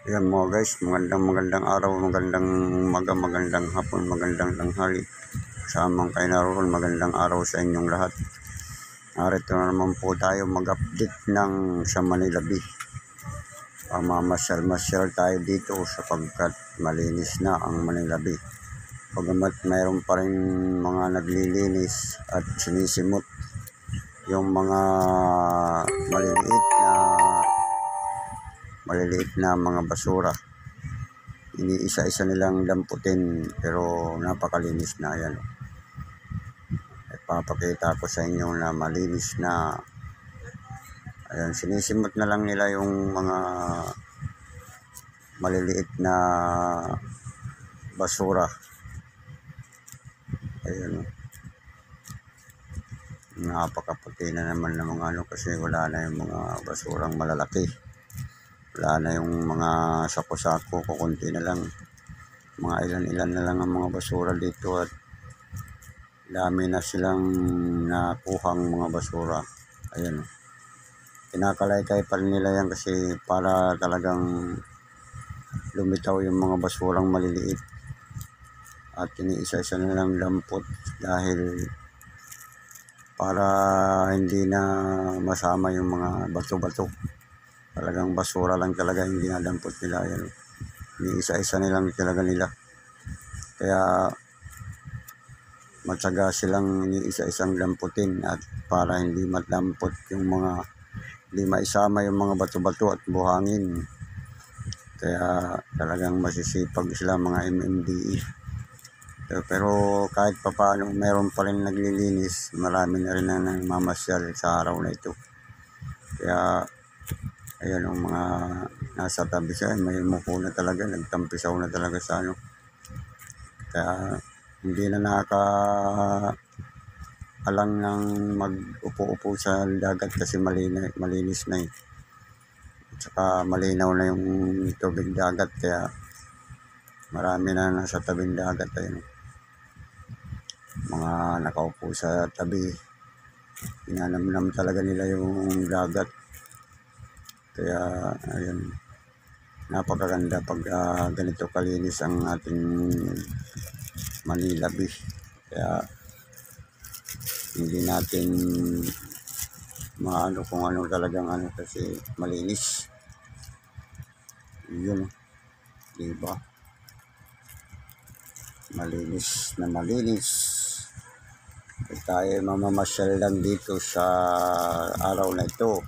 Ayan mga guys, magandang araw, magandang umaga, magandang hapon, magandang tanghali. Samang kayo naroon, magandang araw sa inyong lahat. Narito na naman po tayo mag-update ng sa Manila Bay. Mamasyal-masyal tayo dito sapagkat malinis na ang Manila Bay. Pagamat mayroon pa rin mga naglilinis at sinisimot yung mga maliliit na mga basura. Iniisa-isa nilang damputin pero napakalinis na yan. Ipapakita ko sa inyo na malinis na. Ayan, sinisimot na lang nila yung mga maliliit na basura. Ayan, napakaputi na naman ng mga kasi wala na yung mga basurang malalaki. Wala na yung mga sako-sako, kukunti na lang. Mga ilan-ilan na lang ang mga basura dito at dami na silang nakuhang mga basura. Ayan, kinakalaykay pa rin nila yan kasi para talagang lumitaw yung mga basurang maliliit at iniisa-isa na lang dampot dahil para hindi na masama yung mga bato-bato. Talagang basura lang talaga yung dinadampot nila. Ayan, iniisa-isa nilang talaga nila. Kaya matyaga silang iniisa-isang damputin at para hindi madampot yung mga, hindi maisama yung mga bato-bato at buhangin. Kaya talagang masisipag sila mga MMDA. Pero kahit papaano meron pa rin naglilinis, marami na rin na namamasyal sa araw na ito. Kaya ayan ang mga nasa tabi siya, may muko na talaga, nagtampisaw na talaga sa ano. Kaya hindi na nakaalang ng mag-upo-upo sa dagat kasi malinis na eh. At saka malinaw na yung tubig dagat kaya marami na nasa tabing dagat. Ayun, mga nakaupo sa tabi, pinanamnam talaga nila yung dagat. Kaya ayun, napakaganda pag ganito kalinis ang ating Manila Bay. Kaya hindi natin maano kung ano talagang ano kasi malinis. Yun, diba? Malinis na malinis. E tayo mamamasyal lang dito sa araw na ito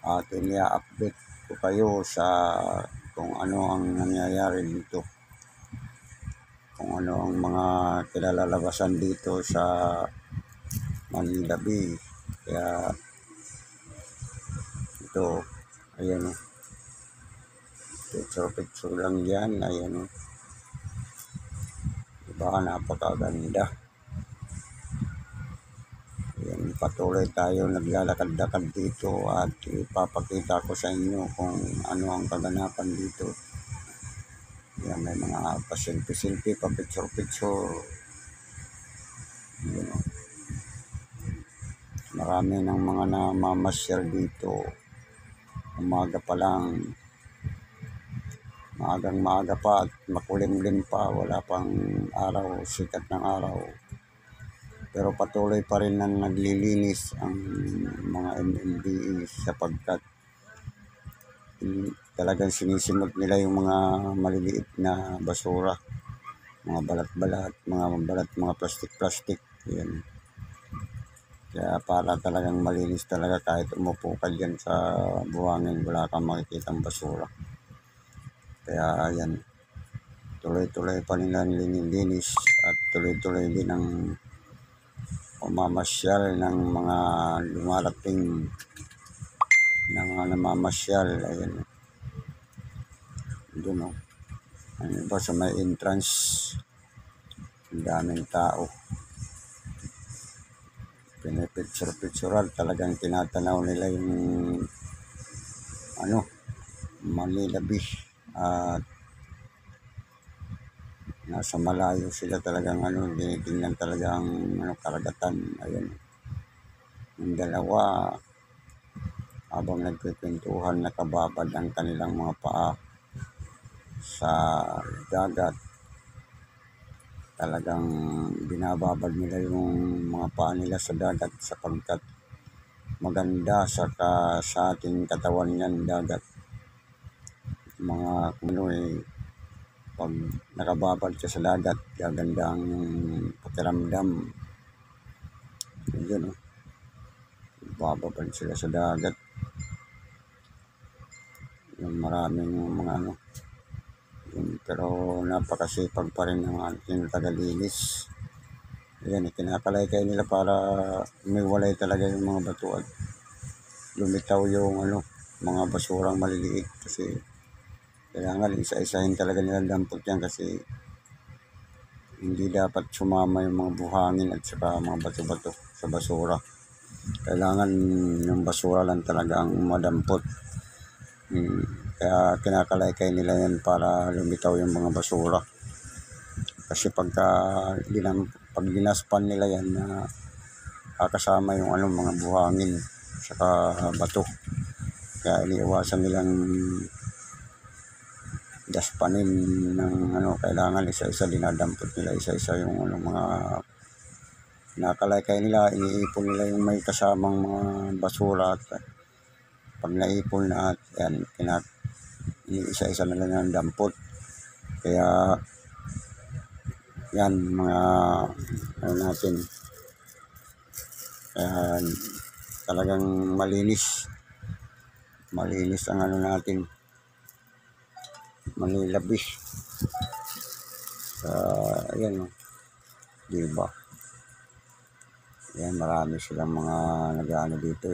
at i-update ko kayo sa kung ano ang nangyayari dito, kung ano ang mga kinalalabasan dito sa Manila Bay. Kaya ito, ayan o, picture lang yan. Ayan o, diba, napakaganda. Ayan, patuloy tayo naglalakad-lakad dito at ipapakita ko sa inyo kung ano ang kaganapan dito. Ayan, may mga pasilpi-silpi, pa-picture-picture. Ayan o, marami ng mga namamasyal dito. Umaga pa lang, maagang-maaga pa at makulimlim pa, wala pang araw, sikat ng araw. Pero patuloy pa rin na naglilinis ang mga MMDA sapagkat talagang sinisimot nila yung mga maliliit na basura, mga balat-balat, mga plastic-plastic. Yan. Kaya para talagang malinis talaga kahit umupo ka dyan sa buhangin, wala kang makikitang basura. Kaya yan, tuloy-tuloy pa nila nililinis at tuloy-tuloy din ang pamamasyal ng mga lumarating ng mga namamasyal. Ayan, doon o, ano ba sa may entrance, ang daming tao, pinipicture-pictural, talagang tinatanaw nila yung ano, Manila Bay at nasa malayo sila talagang ano, tinitingnan talagang ano, karagatan. Ayun, yung dalawa habang nagkikwentuhan nakababad ang kanilang mga paa. sa dagat. Talagang binababad nila yung mga paa nila sa dagat sapagkat maganda sa ating katawan yan dagat. Mga pag nakababad ka sa dagat, gaganda ang pakiramdam. Yun, bababad sila sa dagat. Yung maraming mga pero napakasipag pa rin ng ating tagalinis. Ayan, kinakalaykay nila para umiwalay talaga yung mga bato at lumitaw yung mga basurang maliliit, kasi kailangan isa-isahin talaga nila dampot yan kasi hindi dapat sumama yung mga buhangin at saka mga bato-bato sa basura. Kailangan yung basura lang talaga ang madampot. Kaya kinakalaykay nila yan para lumitaw yung mga basura. Kasi pag ginaspan nila yan na kakasama yung mga buhangin saka bato. Kaya iniiwasan nilang daspanin ng kailangan isa-isa dinadampot nila, isa-isa yung mga nakalaykay nila, iniipon nila yung may kasamang mga basura at pag naipon na at yan, isa-isa na lang ng dampot. Kaya yan mga natin, kaya talagang malinis ang natin, manilabis ayan diba. Yan, marami silang mga nag-ano dito,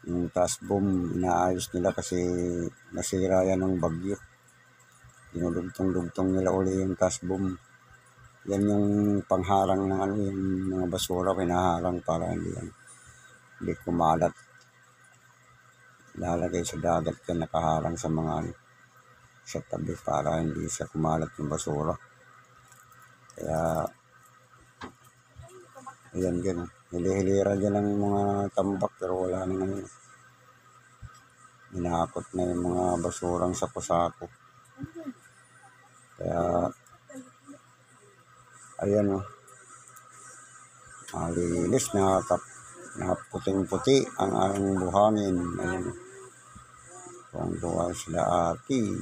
yung task boom inaayos nila kasi nasira yan ng bagyo. Dinudugtong-dugtong nila uli yung task boom. Yan yung pangharang ng yung mga basura, pinaharang para hindi kumalat. Lalagay sa dagat yan, nakaharang sa mga sa tabi para hindi sa kumalat yung basura. Kaya ayan dyan, hilihilira dyan ang mga tambak pero wala na ngayon. Hinakot na yung mga basurang sako-sako. Kaya ayan malinis na puting-puti ang aking buhangin. Ayan kung tuwa sila ati,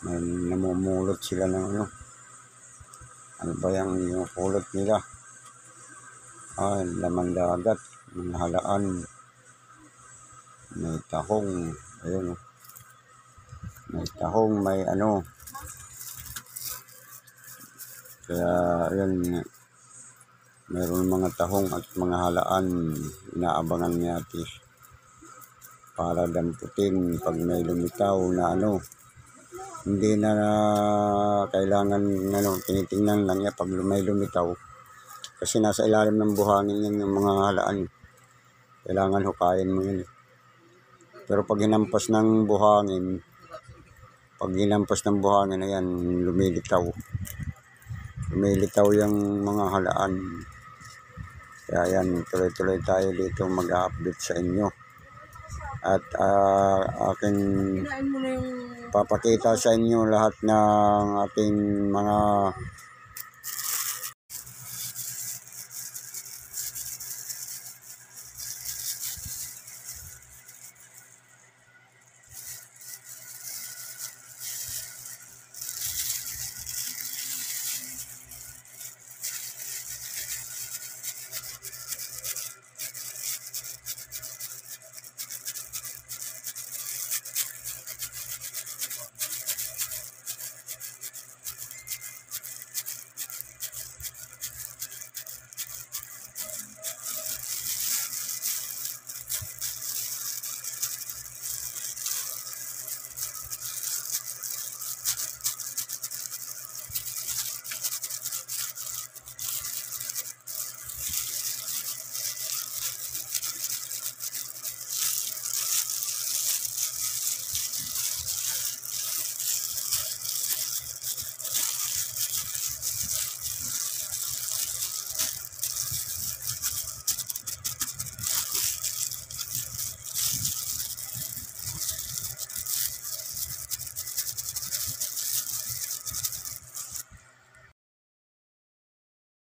may namumulot sila ng ano ba yung pulot nila, laman dagat, mga halaan, may tahong, ayun may tahong, may kaya ayun, mayroon mga tahong at mga halaan inaabangan ni ate para damputin pag may lumitaw na hindi na kailangan tinitingnan lang niya pag may lumitaw kasi nasa ilalim ng buhangin yan yung mga halaan, kailangan hukayin mo yun. Pero pag hinampas ng buhangin, ayan, lumilitaw yung mga halaan. Kaya yan, tuloy-tuloy tayo dito mag-update sa inyo. At aking papakita sa inyo lahat ng ating mga